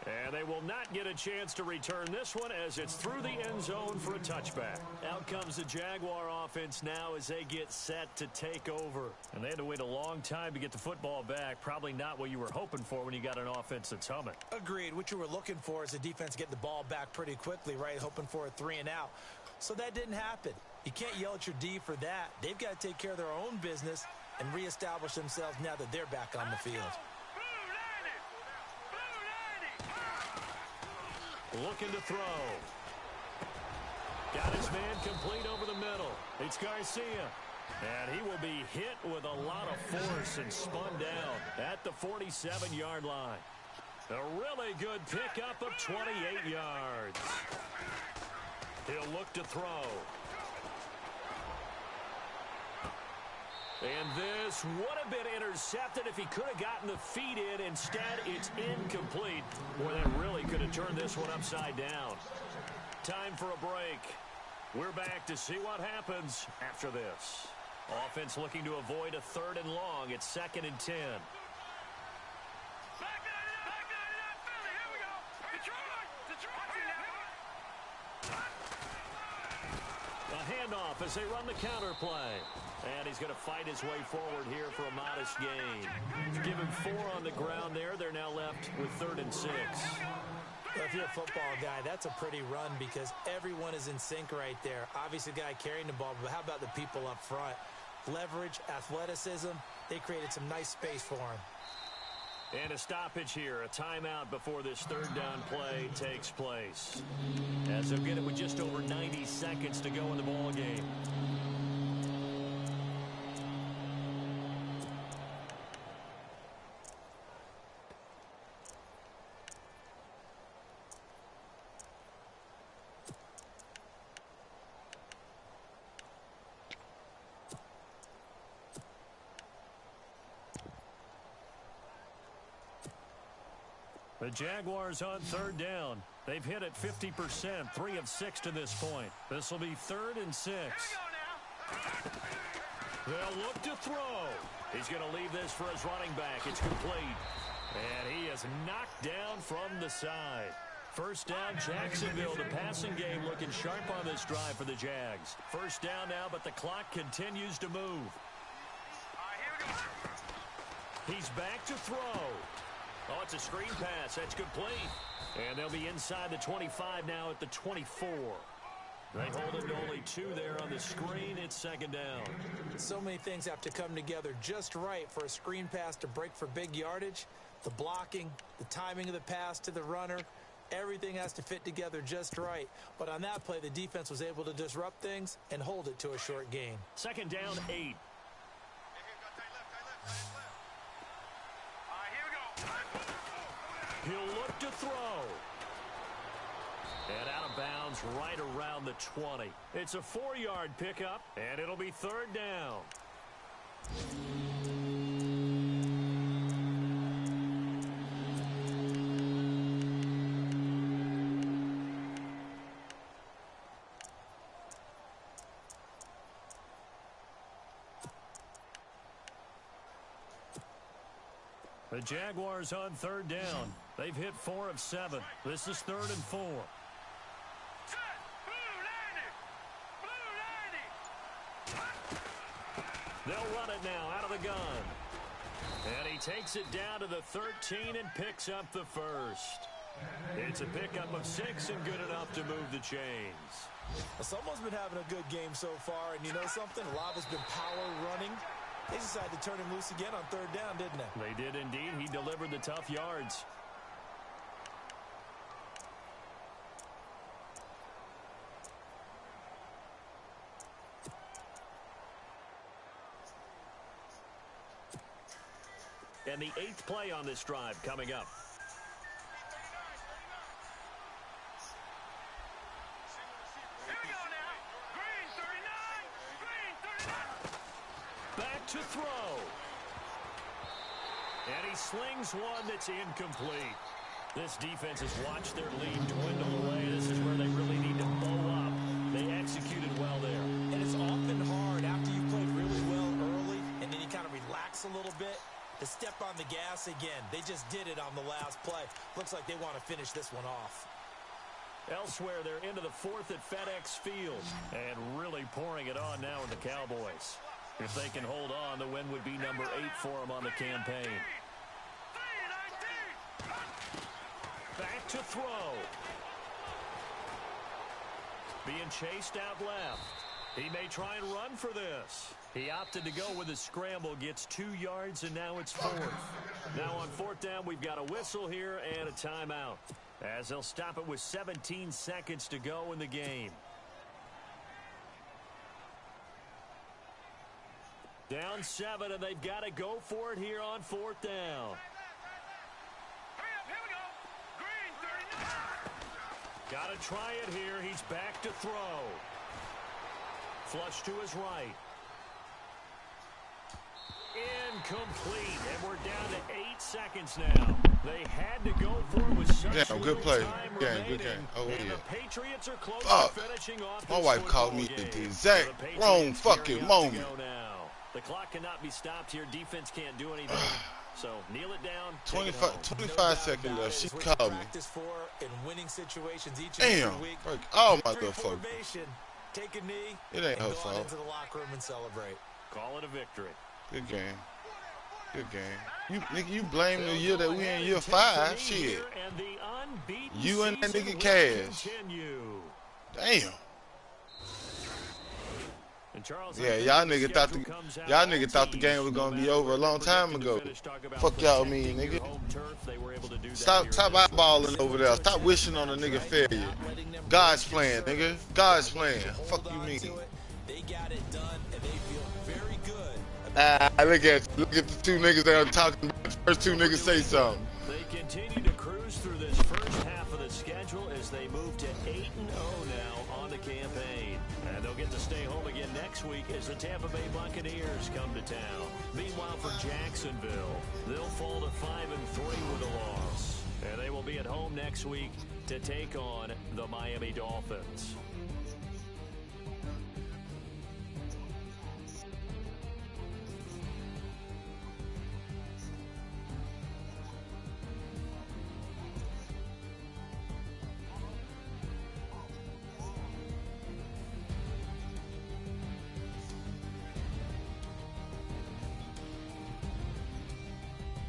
And they will not get a chance to return this one as it's through the end zone for a touchback. Out comes the Jaguar offense now as they get set to take over. And they had to wait a long time to get the football back. Probably not what you were hoping for when you got an offense that's humming. Agreed. What you were looking for is a defense getting the ball back pretty quickly, right? Hoping for a 3 and out. So that didn't happen. You can't yell at your D for that. They've got to take care of their own business and reestablish themselves now that they're back on the field. Looking to throw. Got his man complete over the middle. It's Garcia. And he will be hit with a lot of force and spun down at the 47-yard line. A really good pickup of 28 yards. He'll look to throw. And this would have been intercepted if he could have gotten the feet in. Instead, it's incomplete. Boy, that really could have turned this one upside down. Time for a break. We're back to see what happens after this. Offense looking to avoid a 3rd and long. It's 2nd and 10. A handoff as they run the counter play. And he's going to fight his way forward here for a modest gain. Give him 4 on the ground there. They're now left with 3rd and 6. Well, if you're a football guy, that's a pretty run because everyone is in sync right there. Obviously, the guy carrying the ball, but how about the people up front? Leverage, athleticism, they created some nice space for him. And a stoppage here, a timeout before this 3rd down play takes place. As they'll get it with just over 90 seconds to go in the ball game. The Jaguars on 3rd down. They've hit it 50%, 3 of 6 to this point. This will be 3rd and 6. They'll look to throw. He's going to leave this for his running back. It's complete. And he is knocked down from the side. First down, Jacksonville. The passing game looking sharp on this drive for the Jags. First down now, but the clock continues to move. He's back to throw. Oh, it's a screen pass. That's complete. And they'll be inside the 25 now at the 24. They hold him to only 2 there on the screen. It's 2nd down. So many things have to come together just right for a screen pass to break for big yardage. The blocking, the timing of the pass to the runner, everything has to fit together just right. But on that play, the defense was able to disrupt things and hold it to a short gain. 2nd down, 8. He'll look to throw. And out of bounds right around the 20. It's a 4-yard pickup, and it'll be 3rd down. The Jaguars on 3rd down. They've hit 4 of 7. This is 3rd and 4. They'll run it now out of the gun. And he takes it down to the 13 and picks up the first. It's a pickup of 6 and good enough to move the chains. Well, someone's been having a good game so far, and you know something? A lot has been power running. They decided to turn him loose again on 3rd down, didn't they? They did indeed. He delivered the tough yards. And the 8th play on this drive coming up. Back to throw. And he slings one that's incomplete. This defense has watched their lead dwindle away. This is where they really need to bow up. They executed well there. And it's often hard after you've played really well the gas again. They just did it on the last play. Looks like they want to finish this one off. Elsewhere, they're into the fourth at FedEx Field. And really pouring it on now with the Cowboys. If they can hold on, the win would be number 8 for them on the campaign. Back to throw. Being chased out left. He may try and run for this. He opted to go with a scramble, gets 2 yards, and now it's 4th. Now on 4th down, we've got a whistle here and a timeout, as they'll stop it with 17 seconds to go in the game. Down 7, and they've got to go for it here on 4th down. Got to try it here. He's back to throw. Flush to his right. Incomplete, and we're down to 8 seconds now. They had to go for it with such good play. time Good game. Oh, and yeah. the Patriots are close Fuck. to finishing off My this wife called me football at the game. exact So the wrong Patriots fucking gearing up to moment. go now. The clock cannot be stopped here. Defense can't do anything. So kneel it down. 25 seconds left. She called me. In winning situations each Damn. and every week. Break all my Victory motherfuckers. formation. Take a knee. It ain't and her go on fault. into the locker room and celebrate. Call it a victory. Good game. Good game. Nigga, you blame the year that we in year 5. Shit. You and that nigga Cash. Damn. Yeah, y'all nigga thought the game was gonna be over a long time ago. Fuck y'all mean, nigga. Stop eyeballing over there. Stop wishing on a nigga failure. God's plan, nigga. God's plan. Fuck you mean. They got it done, and they feel very good. Look at the 2 niggas that are talking about. The first 2 niggas say something. They continue to cruise through this first half of the schedule as they move to 8-0 now on the campaign. And they'll get to stay home again next week as the Tampa Bay Buccaneers come to town. Meanwhile, for Jacksonville, they'll fall to 5-3 with a loss. And they will be at home next week to take on the Miami Dolphins.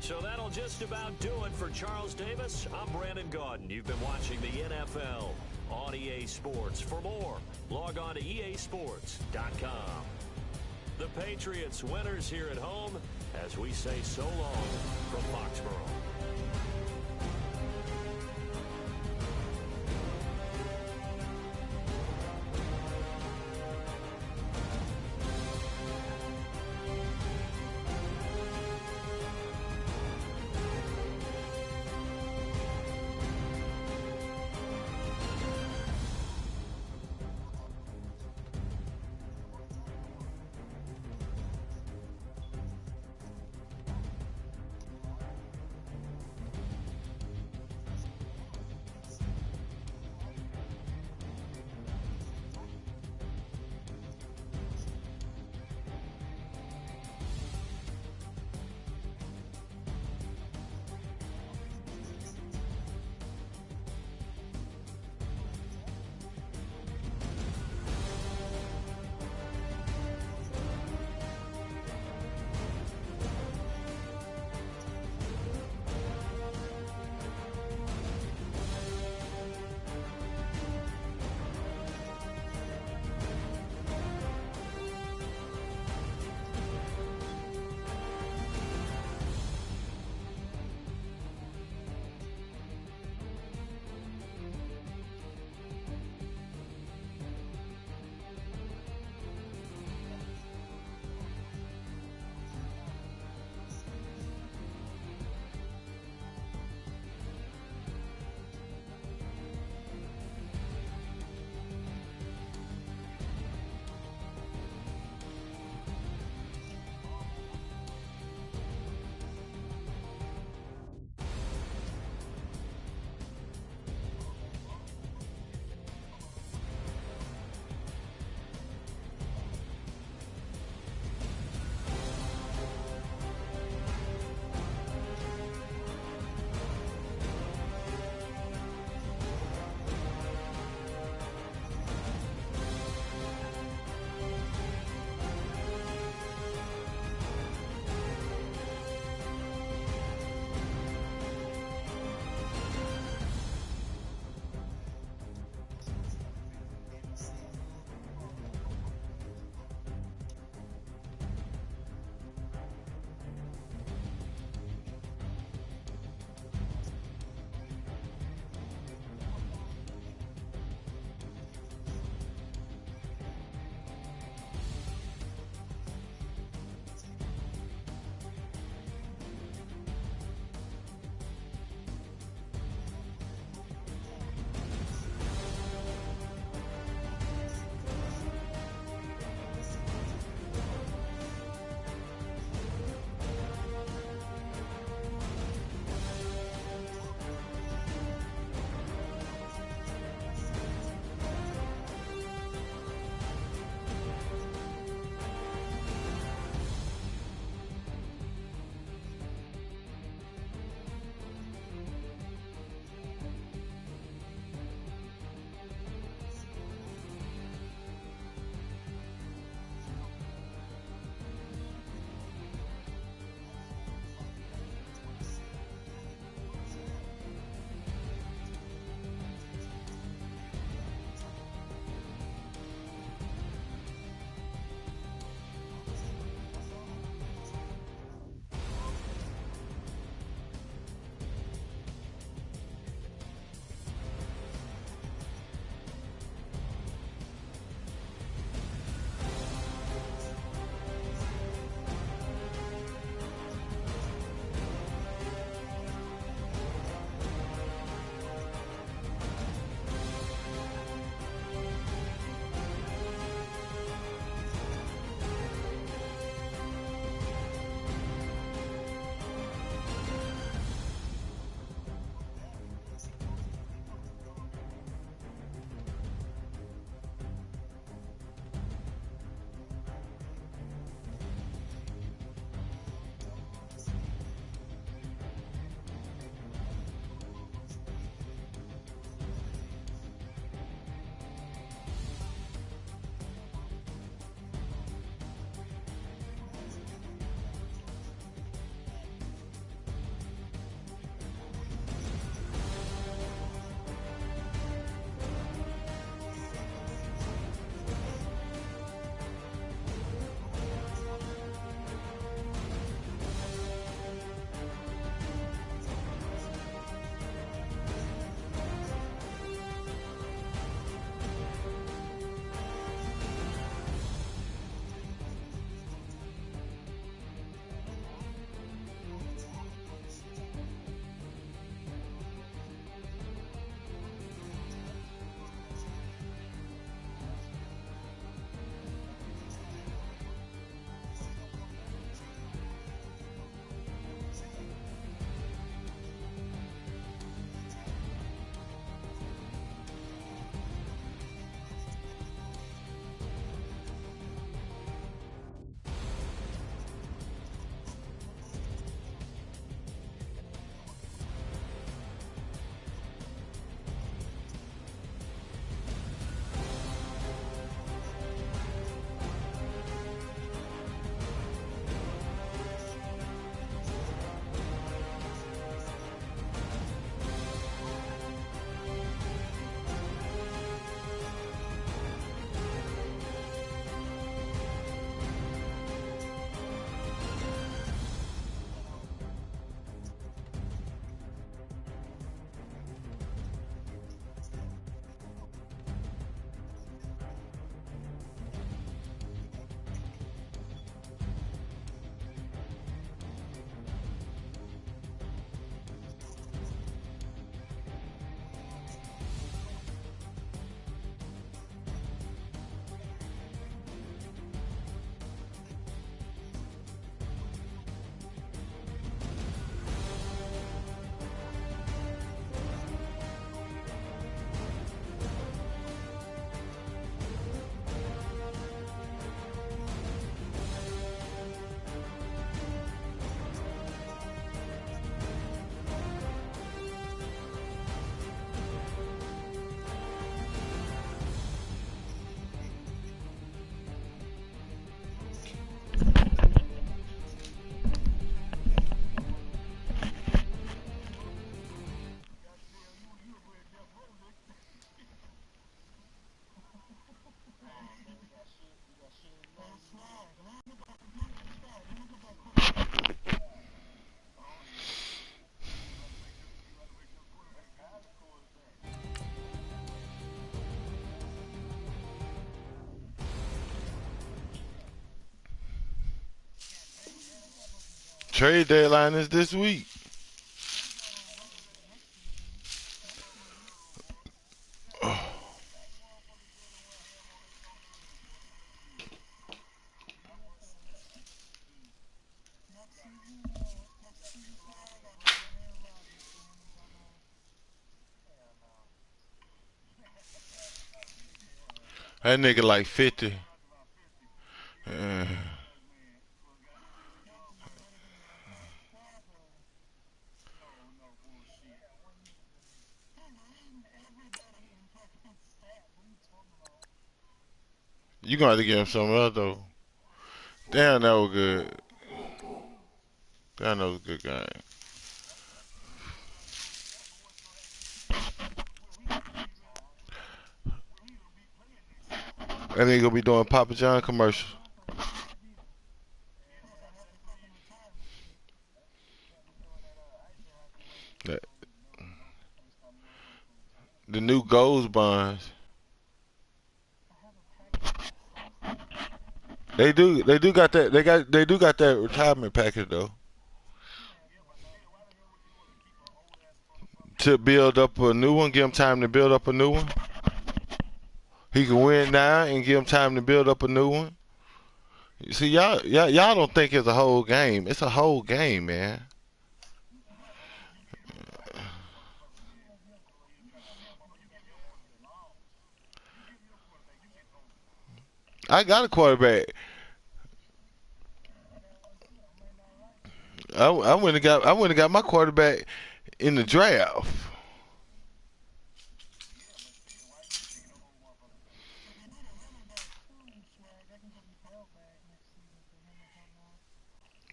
So that'll just about do it for Charles Davis. I'm Brandon Gaudin. You've been watching the NFL on EA Sports. For more, log on to easports.com. The Patriots winners here at home as we say so long from Foxborough. Trade deadline is this week. That nigga like 50. You gonna have to give him something else though. Damn, that was good. Damn, that was a good game. That nigga gonna be doing Papa John commercials. That- The new gold bonds. They do got that. They do got that retirement package though. To build up a new one, give him time to build up a new one. He can win now and give him time to build up a new one. See, y'all don't think it's a whole game. It's a whole game, man. I got a quarterback. I went and got my quarterback in the draft.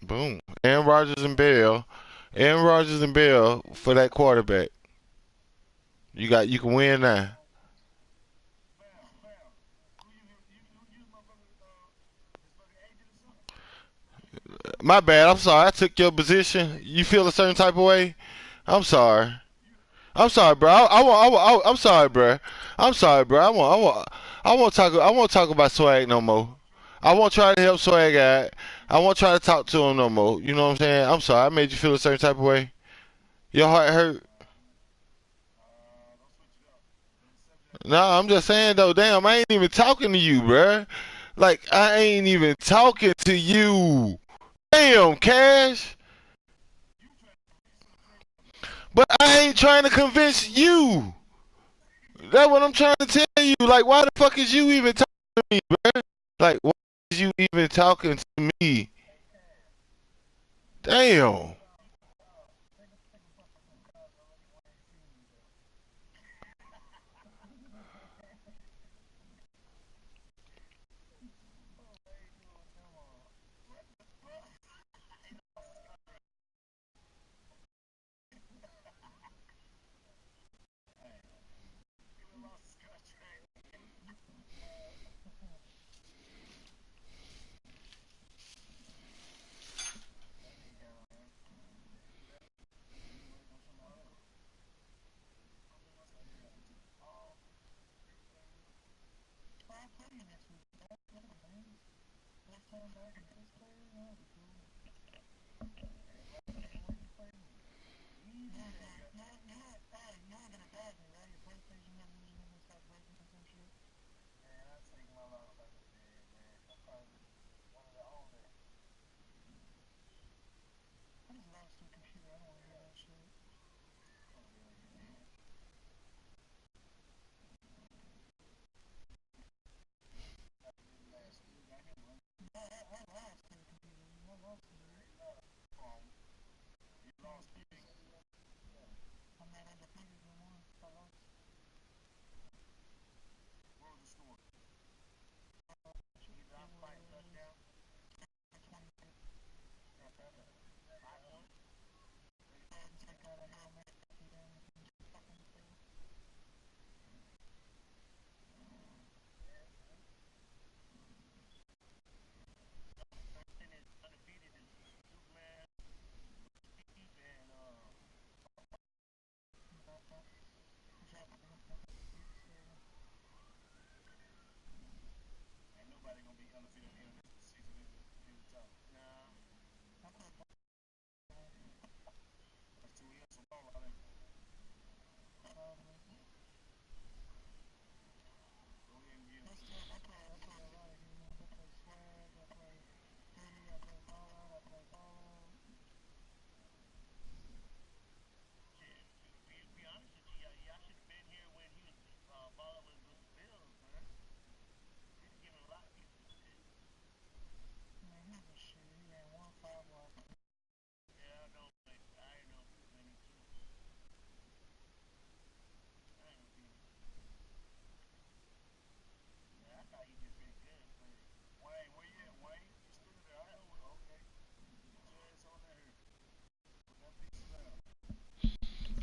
Boom. Aaron Rodgers and Bell. Aaron Rodgers and Bell for that quarterback. You can win now. My bad. I'm sorry. I took your position. You feel a certain type of way. I'm sorry. I'm sorry, bro. I'm sorry, bro. I'm sorry, bro. I won't talk. I won't talk about Swag no more. I won't try to help Swag out. I won't try to talk to him no more. You know what I'm saying? I'm sorry. I made you feel a certain type of way. Your heart hurt. No, I'm just saying though. Damn, I ain't even talking to you, bro. Like I ain't even talking to you. Damn, Cash. But I ain't trying to convince you. That's what I'm trying to tell you. Like, why the fuck is you even talking to me, bro? Like, why is you even talking to me? Damn.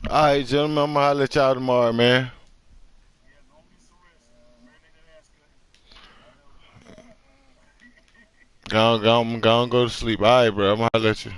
All right, gentlemen, I'm gonna holler at y'all tomorrow, man. Go on, go to sleep. All right, bro. I'm gonna holler at you.